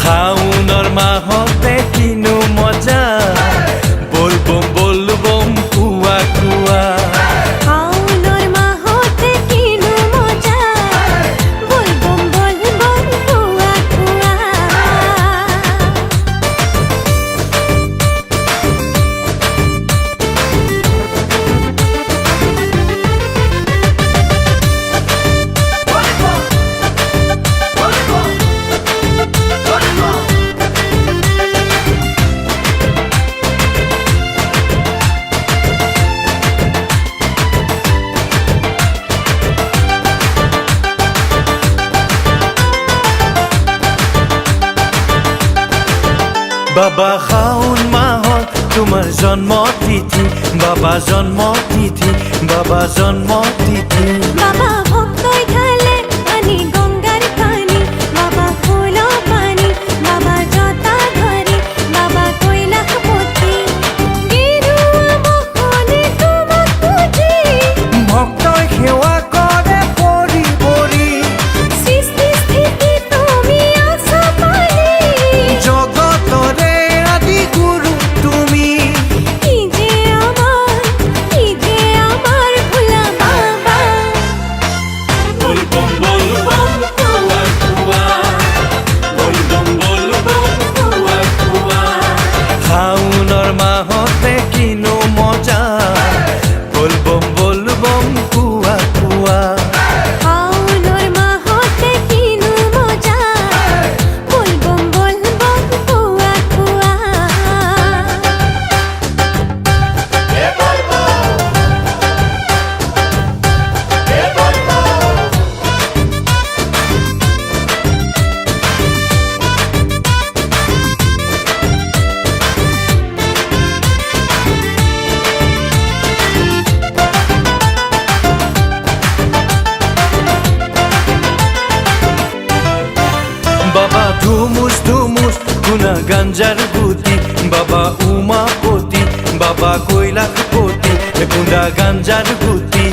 শাওনৰ মাহতে কিনো মজা বল বম বল বম কুয়া কুয়া শাওনৰ মাহতে কিনো মজা বল বম কুয়া কুয়া বাবা শাওন মাহত তোমাৰ জন্ম তিথি বাবা জন্ম তিথি বাবা জন্ম তিথি বাবা ভক্তই ঢালে পানী গংগাৰ পানী বাবা ফুল পানী বাবা জটা ধৰি বাবা কৈলাশপতি গেৰুৱা বসনে তোমাক পুজি ভক্তই সেৱা কৰে পৰি পৰি সৃষ্টি স্থিতি তুমি আছা পালি জগতৰে আদি গুৰু তুমি কি যে আমাৰ ভোলা বাবা বল বম বল বম কুয়া কুয়া বল বম বল বম কুয়া কুয়া শাওনৰ মাহতে কিনো মজা বল বম কুয়া কুয়া শাওনৰ মাহতে কিনো মজা বল বম কুয়া কুয়া বাবা ধুমুস ধুমুস গুনা গাঞ্জার গুতি বাবা উমাপতি বাবা কৈলাশপতি গুনা গাঞ্জার গুতি